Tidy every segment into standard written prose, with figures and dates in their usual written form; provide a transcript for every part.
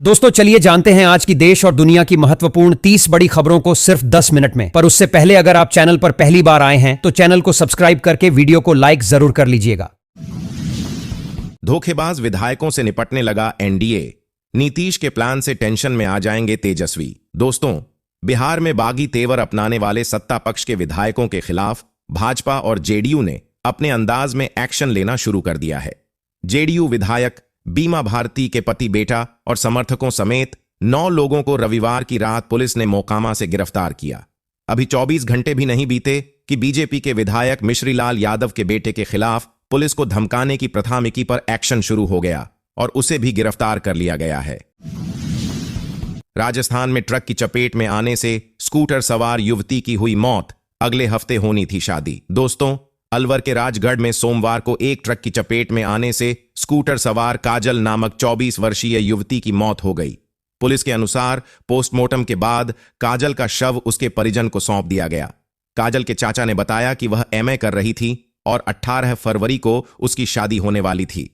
दोस्तों चलिए जानते हैं आज की देश और दुनिया की महत्वपूर्ण 30 बड़ी खबरों को सिर्फ 10 मिनट में। पर उससे पहले अगर आप चैनल पर पहली बार आए हैं तो चैनल को सब्सक्राइब करके वीडियो को लाइक जरूर कर लीजिएगा। धोखेबाज विधायकों से निपटने लगा एनडीए। नीतीश के प्लान से टेंशन में आ जाएंगे तेजस्वी। दोस्तों, बिहार में बागी तेवर अपनाने वाले सत्ता पक्ष के विधायकों के खिलाफ भाजपा और जेडीयू ने अपने अंदाज में एक्शन लेना शुरू कर दिया है। जेडीयू विधायक बीमा भारती के पति बेटा और समर्थकों समेत 9 लोगों को रविवार की रात पुलिस ने मोकामा से गिरफ्तार किया। अभी 24 घंटे भी नहीं बीते कि बीजेपी के विधायक मिश्रीलाल यादव के बेटे के खिलाफ पुलिस को धमकाने की प्राथमिकी पर एक्शन शुरू हो गया और उसे भी गिरफ्तार कर लिया गया है। राजस्थान में ट्रक की चपेट में आने से स्कूटर सवार युवती की हुई मौत। अगले हफ्ते होनी थी शादी। दोस्तों, अलवर के राजगढ़ में सोमवार को एक ट्रक की चपेट में आने से स्कूटर सवार काजल नामक 24 वर्षीय युवती की मौत हो गई। पुलिस के अनुसार पोस्टमार्टम के बाद काजल का शव उसके परिजन को सौंप दिया गया। काजल के चाचा ने बताया कि वह एमए कर रही थी और 18 फरवरी को उसकी शादी होने वाली थी।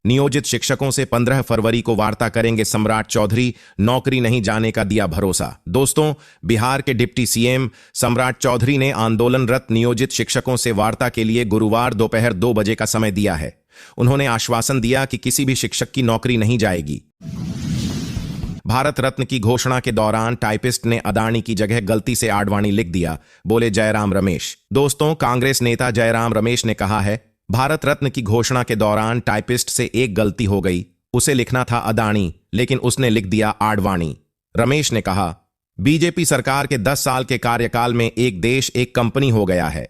नियोजित शिक्षकों से 15 फरवरी को वार्ता करेंगे सम्राट चौधरी। नौकरी नहीं जाने का दिया भरोसा। दोस्तों, बिहार के डिप्टी सीएम सम्राट चौधरी ने आंदोलनरत नियोजित शिक्षकों से वार्ता के लिए गुरुवार दोपहर 2 बजे का समय दिया है। उन्होंने आश्वासन दिया कि किसी भी शिक्षक की नौकरी नहीं जाएगी। भारत रत्न की घोषणा के दौरान टाइपिस्ट ने अदानी की जगह गलती से आडवाणी लिख दिया, बोले जयराम रमेश। दोस्तों, कांग्रेस नेता जयराम रमेश ने कहा है, भारत रत्न की घोषणा के दौरान टाइपिस्ट से एक गलती हो गई। उसे लिखना था अदानी, लेकिन उसने लिख दिया आडवाणी। रमेश ने कहा, बीजेपी सरकार के 10 साल के कार्यकाल में एक देश एक कंपनी हो गया है।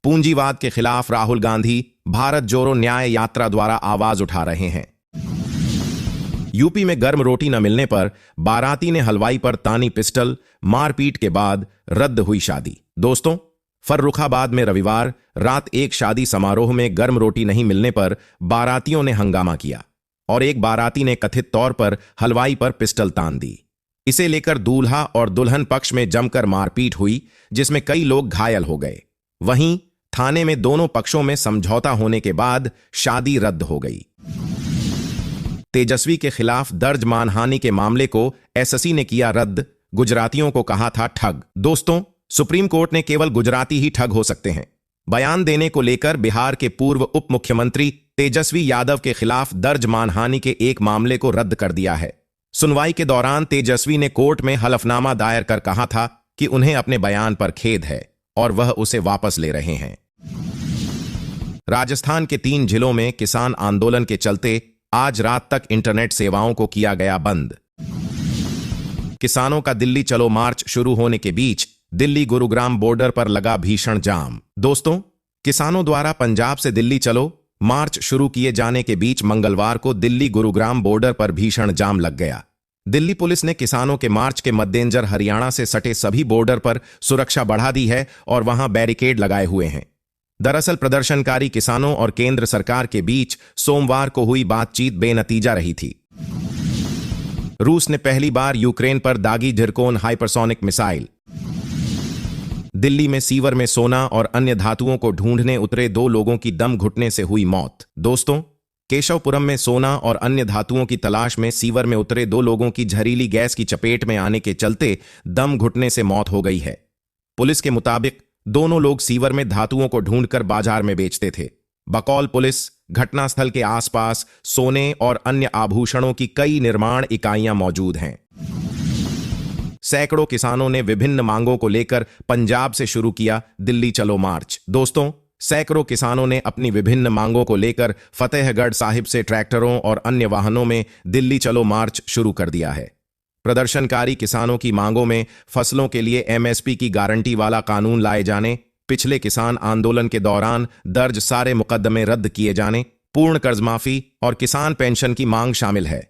पूंजीवाद के खिलाफ राहुल गांधी भारत जोड़ो न्याय यात्रा द्वारा आवाज उठा रहे हैं। यूपी में गर्म रोटी न मिलने पर बाराती ने हलवाई पर तानी पिस्टल। मारपीट के बाद रद्द हुई शादी। दोस्तों, फर्रुखाबाद में रविवार रात एक शादी समारोह में गर्म रोटी नहीं मिलने पर बारातियों ने हंगामा किया और एक बाराती ने कथित तौर पर हलवाई पर पिस्टल तान दी। इसे लेकर दूल्हा और दुल्हन पक्ष में जमकर मारपीट हुई, जिसमें कई लोग घायल हो गए। वहीं थाने में दोनों पक्षों में समझौता होने के बाद शादी रद्द हो गई। तेजस्वी के खिलाफ दर्ज मानहानि के मामले को एसएससी ने किया रद्द। गुजरातियों को कहा था ठग। दोस्तों, सुप्रीम कोर्ट ने केवल गुजराती ही ठग हो सकते हैं। बयान देने को लेकर बिहार के पूर्व उप मुख्यमंत्री तेजस्वी यादव के खिलाफ दर्ज मानहानि के एक मामले को रद्द कर दिया है। सुनवाई के दौरान तेजस्वी ने कोर्ट में हलफनामा दायर कर कहा था कि उन्हें अपने बयान पर खेद है और वह उसे वापस ले रहे हैं। राजस्थान के 3 जिलों में किसान आंदोलन के चलते आज रात तक इंटरनेट सेवाओं को किया गया बंद। किसानों का दिल्ली चलो मार्च शुरू होने के बीच दिल्ली गुरुग्राम बॉर्डर पर लगा भीषण जाम। दोस्तों, किसानों द्वारा पंजाब से दिल्ली चलो मार्च शुरू किए जाने के बीच मंगलवार को दिल्ली गुरुग्राम बॉर्डर पर भीषण जाम लग गया। दिल्ली पुलिस ने किसानों के मार्च के मद्देनजर हरियाणा से सटे सभी बॉर्डर पर सुरक्षा बढ़ा दी है और वहां बैरिकेड लगाए हुए हैं। दरअसल प्रदर्शनकारी किसानों और केंद्र सरकार के बीच सोमवार को हुई बातचीत बेनतीजा रही थी। रूस ने पहली बार यूक्रेन पर दागी झिरकोन हाइपरसोनिक मिसाइल। दिल्ली में सीवर में सोना और अन्य धातुओं को ढूंढने उतरे 2 लोगों की दम घुटने से हुई मौत। दोस्तों, केशवपुरम में सोना और अन्य धातुओं की तलाश में सीवर में उतरे 2 लोगों की जहरीली गैस की चपेट में आने के चलते दम घुटने से मौत हो गई है। पुलिस के मुताबिक दोनों लोग सीवर में धातुओं को ढूंढकर बाजार में बेचते थे। बकौल पुलिस, घटनास्थल के आसपास सोने और अन्य आभूषणों की कई निर्माण इकाइयां मौजूद हैं। सैकड़ों किसानों ने विभिन्न मांगों को लेकर पंजाब से शुरू किया दिल्ली चलो मार्च। दोस्तों, सैकड़ों किसानों ने अपनी विभिन्न मांगों को लेकर फतेहगढ़ साहिब से ट्रैक्टरों और अन्य वाहनों में दिल्ली चलो मार्च शुरू कर दिया है। प्रदर्शनकारी किसानों की मांगों में फसलों के लिए एमएसपी की गारंटी वाला कानून लाए जाने, पिछले किसान आंदोलन के दौरान दर्ज सारे मुकदमे रद्द किए जाने, पूर्ण कर्जमाफी और किसान पेंशन की मांग शामिल है।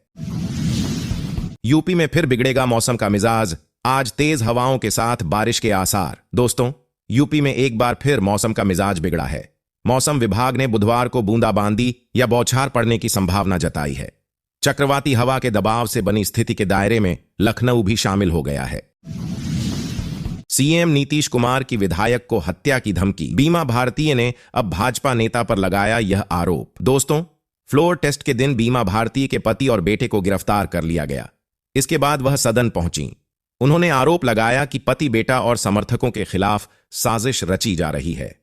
यूपी में फिर बिगड़ेगा मौसम का मिजाज। आज तेज हवाओं के साथ बारिश के आसार। दोस्तों, यूपी में एक बार फिर मौसम का मिजाज बिगड़ा है। मौसम विभाग ने बुधवार को बूंदाबांदी या बौछार पड़ने की संभावना जताई है। चक्रवाती हवा के दबाव से बनी स्थिति के दायरे में लखनऊ भी शामिल हो गया है। सीएम नीतीश कुमार की विधायक को हत्या की धमकी। बीमा भारती ने अब भाजपा नेता पर लगाया यह आरोप। दोस्तों, फ्लोर टेस्ट के दिन बीमा भारती के पति और बेटे को गिरफ्तार कर लिया गया। इसके बाद वह सदन पहुंची। उन्होंने आरोप लगाया कि पति, बेटा और समर्थकों के खिलाफ साजिश रची जा रही है।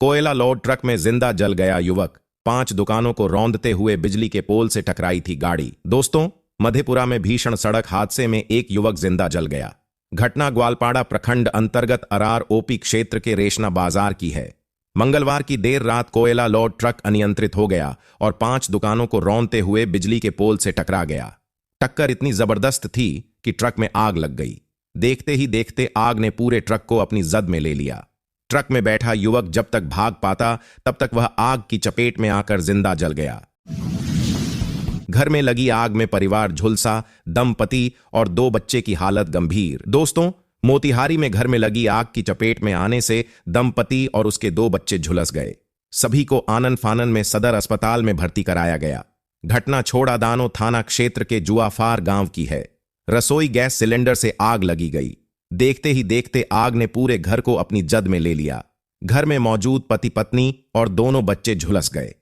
कोयला लोड ट्रक में जिंदा जल गया युवक। 5 दुकानों को रौंदते हुए बिजली के पोल से टकराई थी गाड़ी। दोस्तों, मधेपुरा में भीषण सड़क हादसे में एक युवक जिंदा जल गया। घटना ग्वालपाड़ा प्रखंड अंतर्गत अरार ओपी क्षेत्र के रेशना बाजार की है। मंगलवार की देर रात कोयला लोड ट्रक अनियंत्रित हो गया और 5 दुकानों को रौंदते हुए बिजली के पोल से टकरा गया। टक्कर इतनी जबरदस्त थी कि ट्रक में आग लग गई। देखते ही देखते आग ने पूरे ट्रक को अपनी जद में ले लिया। ट्रक में बैठा युवक जब तक भाग पाता तब तक वह आग की चपेट में आकर जिंदा जल गया। घर में लगी आग में परिवार झुलसा। दंपति और 2 बच्चे की हालत गंभीर। दोस्तों, मोतिहारी में घर में लगी आग की चपेट में आने से दंपति और उसके 2 बच्चे झुलस गए। सभी को आनन फानन में सदर अस्पताल में भर्ती कराया गया। घटना छोड़ादानो थाना क्षेत्र के जुआफार गांव की है। रसोई गैस सिलेंडर से आग लगी गई। देखते ही देखते आग ने पूरे घर को अपनी जद में ले लिया। घर में मौजूद पति पत्नी और दोनों बच्चे झुलस गए।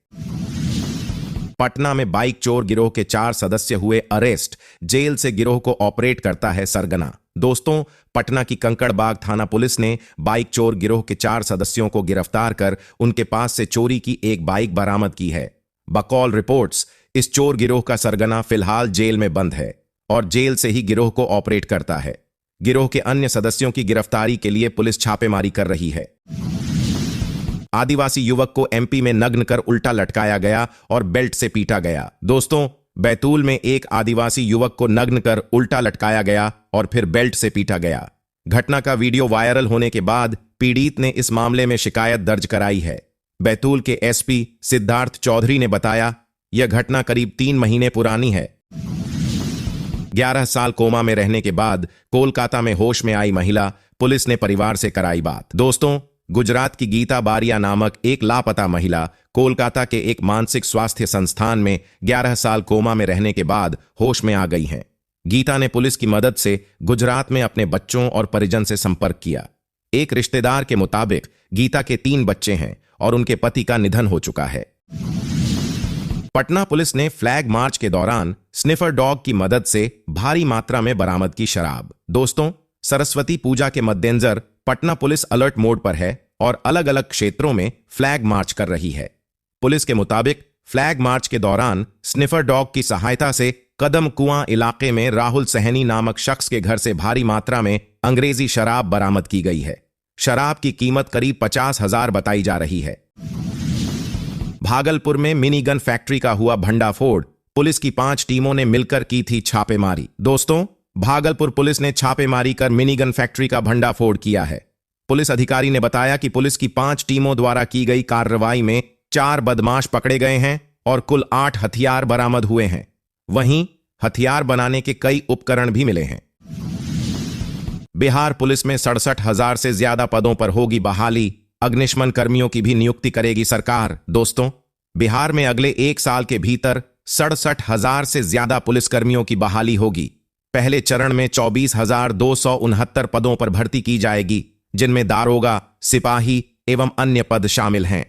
पटना में बाइक चोर गिरोह के 4 सदस्य हुए अरेस्ट। जेल से गिरोह को ऑपरेट करता है सरगना। दोस्तों, पटना की कंकड़बाग थाना पुलिस ने बाइक चोर गिरोह के 4 सदस्यों को गिरफ्तार कर उनके पास से चोरी की एक बाइक बरामद की है। बकौल रिपोर्ट्स, इस चोर गिरोह का सरगना फिलहाल जेल में बंद है और जेल से ही गिरोह को ऑपरेट करता है। गिरोह के अन्य सदस्यों की गिरफ्तारी के लिए पुलिस छापेमारी कर रही है। आदिवासी युवक को एमपी में नग्न कर उल्टा लटकाया गया और बेल्ट से पीटा गया। दोस्तों, बैतूल में एक आदिवासी युवक को नग्न कर उल्टा लटकाया गया और फिर बेल्ट से पीटा गया। घटना का वीडियो वायरल होने के बाद पीड़ित ने इस मामले में शिकायत दर्ज कराई है। बैतूल के एसपी सिद्धार्थ चौधरी ने बताया, यह घटना करीब 3 महीने पुरानी है। 11 साल कोमा में रहने के बाद कोलकाता में होश में आई महिला। पुलिस ने परिवार से कराई बात। दोस्तों, गुजरात की गीता बारिया नामक एक लापता महिला कोलकाता के एक मानसिक स्वास्थ्य संस्थान में 11 साल कोमा में रहने के बाद होश में आ गई हैं। गीता ने पुलिस की मदद से गुजरात में अपने बच्चों और परिजन से संपर्क किया। एक रिश्तेदार के मुताबिक गीता के 3 बच्चे हैं और उनके पति का निधन हो चुका है। पटना पुलिस ने फ्लैग मार्च के दौरान स्निफर डॉग की मदद से भारी मात्रा में बरामद की शराब। दोस्तों, सरस्वती पूजा के मद्देनजर पटना पुलिस अलर्ट मोड पर है और अलग अलग क्षेत्रों में फ्लैग मार्च कर रही है। पुलिस के मुताबिक फ्लैग मार्च के दौरान स्निफर डॉग की सहायता से कदम कुआं इलाके में राहुल सहनी नामक शख्स के घर से भारी मात्रा में अंग्रेजी शराब बरामद की गई है। शराब की कीमत करीब 50,000 बताई जा रही है। भागलपुर में मिनी गन फैक्ट्री का हुआ भंडाफोड़। पुलिस की 5 टीमों ने मिलकर की थी छापेमारी। दोस्तों, भागलपुर पुलिस ने छापेमारी कर मिनी गन फैक्ट्री का भंडाफोड़ किया है। पुलिस अधिकारी ने बताया कि पुलिस की 5 टीमों द्वारा की गई कार्रवाई में 4 बदमाश पकड़े गए हैं और कुल 8 हथियार बरामद हुए हैं। वहीं हथियार बनाने के कई उपकरण भी मिले हैं। बिहार पुलिस में 67,000 से ज्यादा पदों पर होगी बहाली। अग्निशमन कर्मियों की भी नियुक्ति करेगी सरकार। दोस्तों, बिहार में अगले 1 साल के भीतर 67,000 से ज्यादा पुलिसकर्मियों की बहाली होगी। पहले चरण में 24,269 पदों पर भर्ती की जाएगी, जिनमें दारोगा, सिपाही एवं अन्य पद शामिल हैं।